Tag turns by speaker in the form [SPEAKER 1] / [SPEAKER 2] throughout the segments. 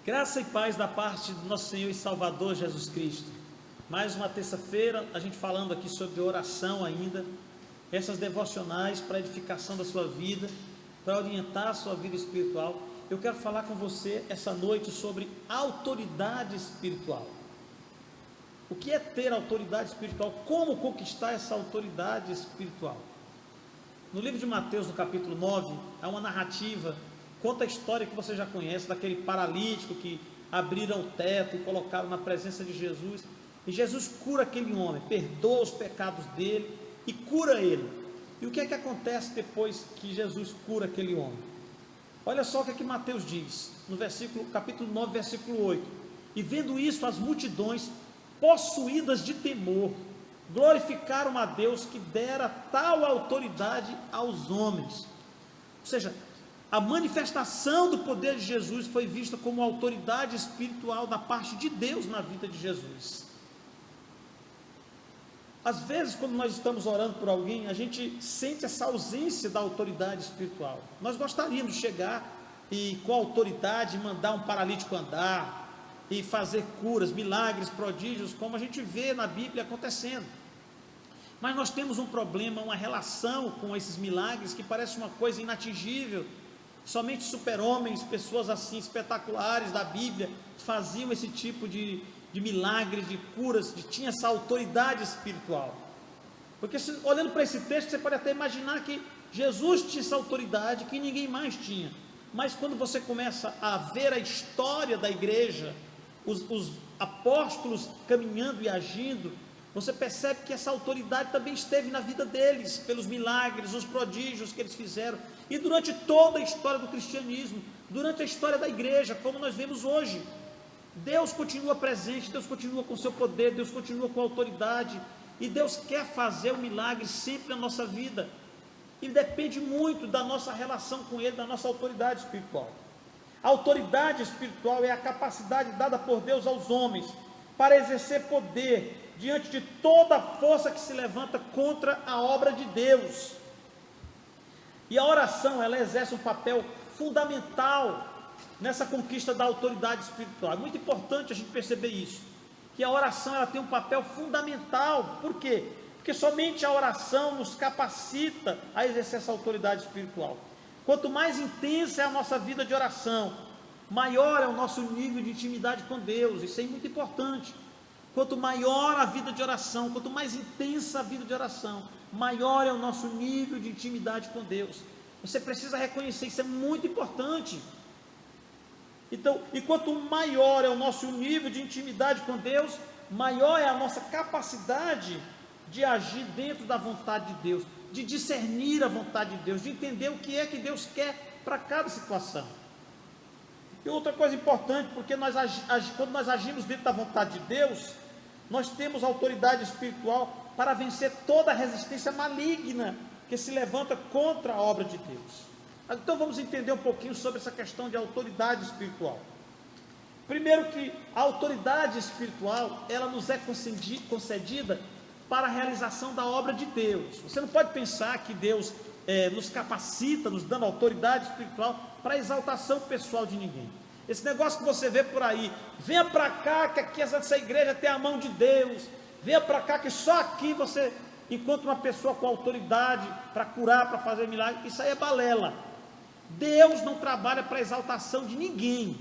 [SPEAKER 1] Graça e paz da parte do nosso Senhor e Salvador Jesus Cristo. Mais uma terça-feira, a gente falando aqui sobre oração ainda, essas devocionais para edificação da sua vida, para orientar a sua vida espiritual. Eu quero falar com você essa noite sobre autoridade espiritual. O que é ter autoridade espiritual? Como conquistar essa autoridade espiritual? No livro de Mateus, no capítulo 9, há uma narrativa, conta a história que você já conhece, daquele paralítico que abriram o teto e colocaram na presença de Jesus, e Jesus cura aquele homem, perdoa os pecados dele e cura ele. E o que é que acontece depois que Jesus cura aquele homem? Olha só o que é que Mateus diz, no capítulo 9, versículo 8: e vendo isso, as multidões, possuídas de temor, glorificaram a Deus que dera tal autoridade aos homens. Ou seja, a manifestação do poder de Jesus foi vista como autoridade espiritual da parte de Deus na vida de Jesus. Às vezes, quando nós estamos orando por alguém, a gente sente essa ausência da autoridade espiritual. Nós gostaríamos de chegar e com autoridade mandar um paralítico andar e fazer curas, milagres, prodígios, como a gente vê na Bíblia acontecendo. Mas nós temos um problema, uma relação com esses milagres que parece uma coisa inatingível. Somente super-homens, pessoas assim espetaculares da Bíblia faziam esse tipo de milagres, de curas, tinha essa autoridade espiritual. Porque olhando para esse texto, você pode até imaginar que Jesus tinha essa autoridade que ninguém mais tinha. Mas quando você começa a ver a história da igreja, os apóstolos caminhando e agindo, você percebe que essa autoridade também esteve na vida deles, pelos milagres, os prodígios que eles fizeram, e durante toda a história do cristianismo, durante a história da igreja, como nós vemos hoje, Deus continua presente, Deus continua com seu poder, Deus continua com autoridade, e Deus quer fazer o milagre sempre na nossa vida, e depende muito da nossa relação com Ele, da nossa autoridade espiritual. A autoridade espiritual é a capacidade dada por Deus aos homens, para exercer poder, diante de toda a força que se levanta contra a obra de Deus. E a oração, ela exerce um papel fundamental nessa conquista da autoridade espiritual. É muito importante a gente perceber isso, que a oração, ela tem um papel fundamental. Por quê? Porque somente a oração nos capacita a exercer essa autoridade espiritual. Quanto mais intensa é a nossa vida de oração, maior é o nosso nível de intimidade com Deus. Isso é muito importante. Quanto maior a vida de oração, quanto mais intensa a vida de oração, maior é o nosso nível de intimidade com Deus. Você precisa reconhecer, isso é muito importante. Então, e quanto maior é o nosso nível de intimidade com Deus, maior é a nossa capacidade de agir dentro da vontade de Deus, de discernir a vontade de Deus, de entender o que é que Deus quer para cada situação. E outra coisa importante, porque quando nós agimos dentro da vontade de Deus, nós temos autoridade espiritual para vencer toda a resistência maligna que se levanta contra a obra de Deus. Então vamos entender um pouquinho sobre essa questão de autoridade espiritual. Primeiro, que a autoridade espiritual, ela nos é concedida para a realização da obra de Deus. Você não pode pensar que Deus nos capacita, nos dando autoridade espiritual para a exaltação pessoal de ninguém. Esse negócio que você vê por aí, venha para cá que aqui essa igreja tem a mão de Deus, venha para cá que só aqui você encontra uma pessoa com autoridade para curar, para fazer milagre. Isso aí é balela. Deus não trabalha para a exaltação de ninguém.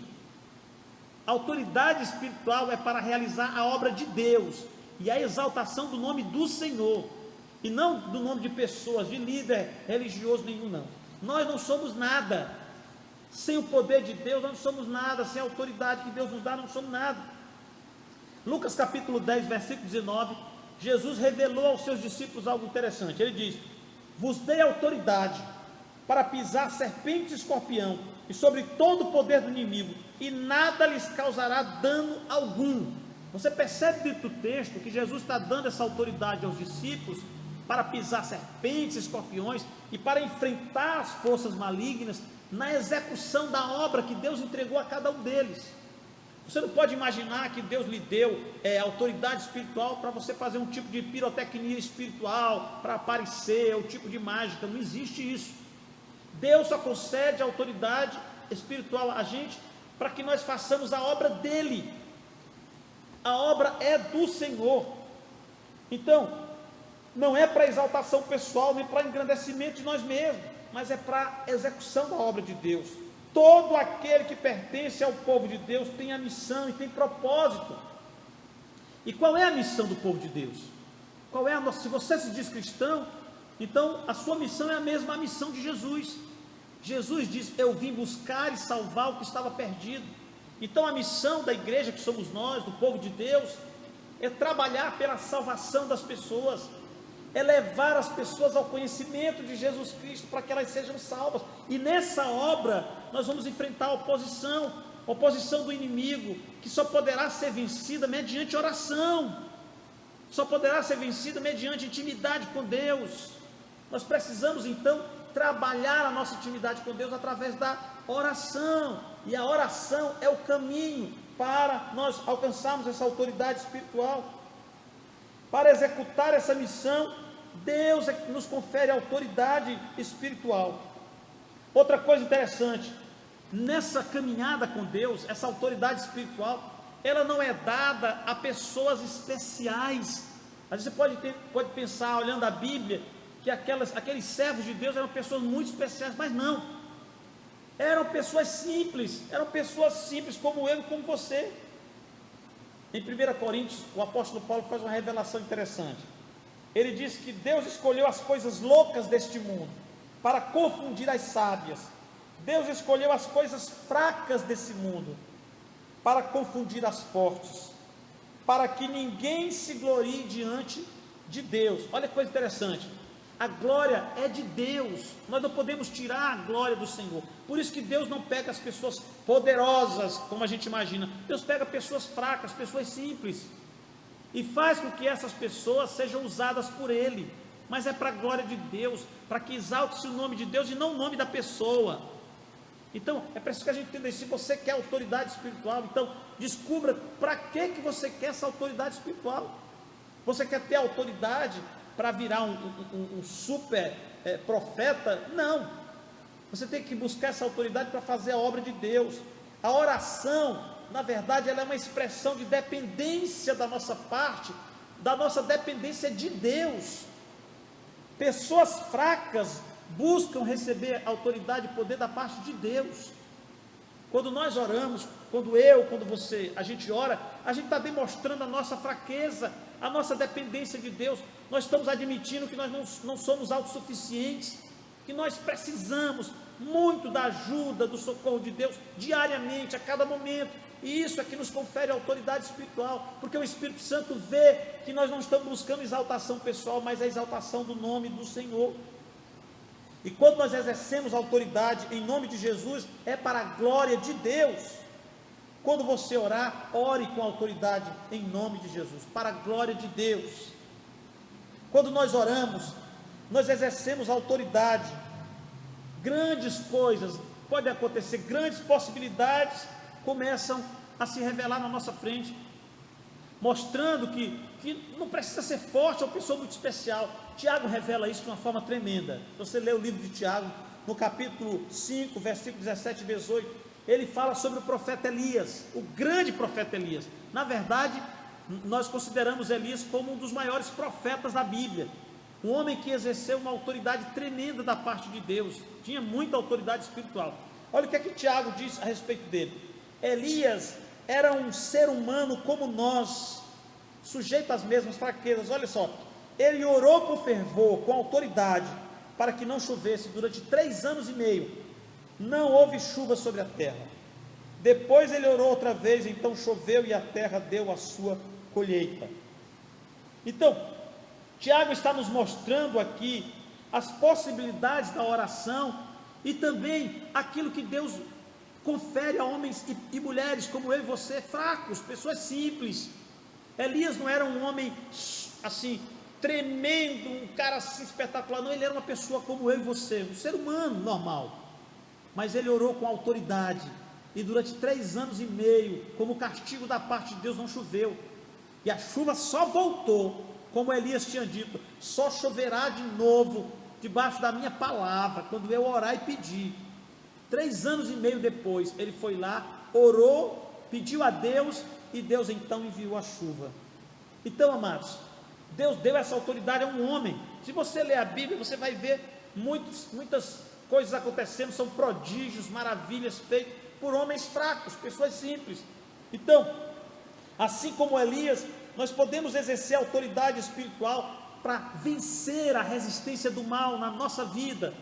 [SPEAKER 1] A autoridade espiritual é para realizar a obra de Deus e a exaltação do nome do Senhor, e não do nome de pessoas, de líder religioso nenhum, não. Nós não somos nada. Sem o poder de Deus, nós não somos nada. Sem a autoridade que Deus nos dá, não somos nada. Lucas capítulo 10, versículo 19, Jesus revelou aos seus discípulos algo interessante. Ele diz: vos dei autoridade para pisar serpente e escorpião, e sobre todo o poder do inimigo, e nada lhes causará dano algum. Você percebe dentro do texto que Jesus está dando essa autoridade aos discípulos para pisar serpentes, escorpiões, e para enfrentar as forças malignas na execução da obra que Deus entregou a cada um deles. Você não pode imaginar que Deus lhe deu autoridade espiritual para você fazer um tipo de pirotecnia espiritual, para aparecer, o tipo de mágica. Não existe isso. Deus só concede autoridade espiritual a gente para que nós façamos a obra dele. A obra é do Senhor. Então, não é para exaltação pessoal, nem para engrandecimento de nós mesmos, mas é para execução da obra de Deus. Todo aquele que pertence ao povo de Deus tem a missão e tem propósito. E qual é a missão do povo de Deus? Qual é a nossa? Se você se diz cristão, então a sua missão é a mesma missão de Jesus. Jesus diz: eu vim buscar e salvar o que estava perdido. Então a missão da igreja, que somos nós, do povo de Deus, é trabalhar pela salvação das pessoas, é levar as pessoas ao conhecimento de Jesus Cristo, para que elas sejam salvas. E nessa obra nós vamos enfrentar a oposição do inimigo, que só poderá ser vencida mediante oração, só poderá ser vencida mediante intimidade com Deus. Nós precisamos então trabalhar a nossa intimidade com Deus através da oração, e a oração é o caminho para nós alcançarmos essa autoridade espiritual. Para executar essa missão, Deus é que nos confere autoridade espiritual. Outra coisa interessante, nessa caminhada com Deus, essa autoridade espiritual, ela não é dada a pessoas especiais. Às vezes você pode pensar, olhando a Bíblia, que aqueles servos de Deus eram pessoas muito especiais, mas não, eram pessoas simples como eu e como você. Em 1 Coríntios, o apóstolo Paulo faz uma revelação interessante. Ele diz que Deus escolheu as coisas loucas deste mundo para confundir as sábias. Deus escolheu as coisas fracas desse mundo para confundir as fortes, para que ninguém se glorie diante de Deus. Olha que coisa interessante, a glória é de Deus, nós não podemos tirar a glória do Senhor. Por isso que Deus não pega as pessoas poderosas, como a gente imagina. Deus pega pessoas fracas, pessoas simples, e faz com que essas pessoas sejam usadas por Ele, mas é para a glória de Deus, para que exalte-se o nome de Deus e não o nome da pessoa. Então, é preciso que a gente entenda isso. Se você quer autoridade espiritual, então descubra para que você quer essa autoridade espiritual. Você quer ter autoridade para virar um super profeta? Não. Você tem que buscar essa autoridade para fazer a obra de Deus. A oração, na verdade, ela é uma expressão de dependência da nossa parte, da nossa dependência de Deus. Pessoas fracas buscam receber autoridade e poder da parte de Deus. Quando nós oramos, quando você, a gente ora, a gente está demonstrando a nossa fraqueza, a nossa dependência de Deus. Nós estamos admitindo que nós não somos autossuficientes, que nós precisamos muito da ajuda, do socorro de Deus, diariamente, a cada momento. E isso é que nos confere autoridade espiritual, porque o Espírito Santo vê que nós não estamos buscando exaltação pessoal, mas a exaltação do nome do Senhor. E quando nós exercemos autoridade em nome de Jesus, é para a glória de Deus. Quando você orar, ore com autoridade em nome de Jesus, para a glória de Deus. Quando nós oramos, nós exercemos autoridade. Grandes coisas podem acontecer, grandes possibilidades começam a se revelar na nossa frente, mostrando que não precisa ser forte ou pessoa muito especial. Tiago revela isso de uma forma tremenda. Você lê o livro de Tiago, no capítulo 5, versículo 17 e 18, ele fala sobre o profeta Elias, o grande profeta Elias. Na verdade, nós consideramos Elias como um dos maiores profetas da Bíblia, um homem que exerceu uma autoridade tremenda da parte de Deus, tinha muita autoridade espiritual. Olha o que é que Tiago diz a respeito dele. Elias era um ser humano como nós, sujeito às mesmas fraquezas. Olha só, ele orou com fervor, com autoridade, para que não chovesse durante 3 anos e meio. Não houve chuva sobre a terra. Depois ele orou outra vez, então choveu e a terra deu a sua colheita. Então, Tiago está nos mostrando aqui as possibilidades da oração e também aquilo que Deus confere a homens e mulheres como eu e você, fracos, pessoas simples. Elias não era um homem assim tremendo, um cara assim espetacular, não, ele era uma pessoa como eu e você, um ser humano normal, mas ele orou com autoridade, e durante 3 anos e meio, como castigo da parte de Deus, não choveu, e a chuva só voltou, como Elias tinha dito, só choverá de novo, debaixo da minha palavra, quando eu orar e pedir. 3 anos e meio depois, ele foi lá, orou, pediu a Deus, e Deus então enviou a chuva. Então, amados, Deus deu essa autoridade a um homem. Se você ler a Bíblia, você vai ver muitas coisas acontecendo, são prodígios, maravilhas feitas por homens fracos, pessoas simples. Então, assim como Elias, nós podemos exercer autoridade espiritual para vencer a resistência do mal na nossa vida,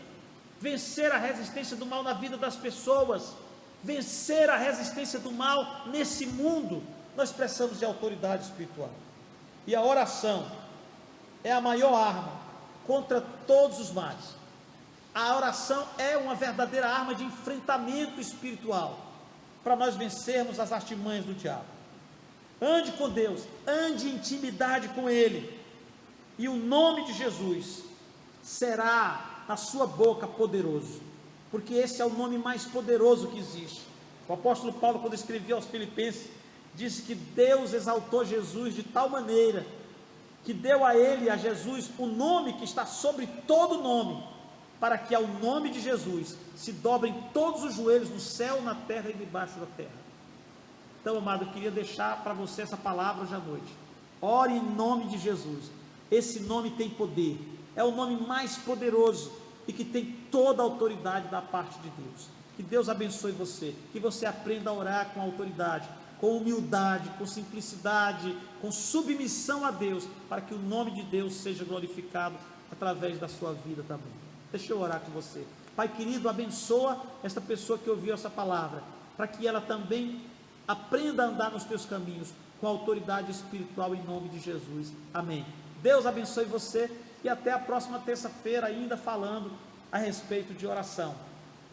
[SPEAKER 1] vencer a resistência do mal na vida das pessoas, vencer a resistência do mal nesse mundo. Nós precisamos de autoridade espiritual, e a oração é a maior arma contra todos os males. A oração é uma verdadeira arma de enfrentamento espiritual, para nós vencermos as artimanhas do diabo. Ande com Deus, ande em intimidade com Ele, e o nome de Jesus será na sua boca poderoso, porque esse é o nome mais poderoso que existe. O apóstolo Paulo, quando escrevia aos Filipenses, disse que Deus exaltou Jesus de tal maneira, que deu a ele, a Jesus, o nome que está sobre todo nome, para que ao nome de Jesus se dobrem todos os joelhos no céu, na terra e debaixo da terra. Então, amado, eu queria deixar para você essa palavra hoje à noite. Ore em nome de Jesus. Esse nome tem poder, é o nome mais poderoso e que tem toda a autoridade da parte de Deus. Que Deus abençoe você, que você aprenda a orar com autoridade, com humildade, com simplicidade, com submissão a Deus, para que o nome de Deus seja glorificado através da sua vida também. Deixa eu orar com você. Pai querido, abençoa esta pessoa que ouviu essa palavra, para que ela também aprenda a andar nos teus caminhos, com autoridade espiritual, em nome de Jesus. Amém. Deus abençoe você, e até a próxima terça-feira, ainda falando a respeito de oração.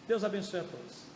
[SPEAKER 1] Deus abençoe a todos.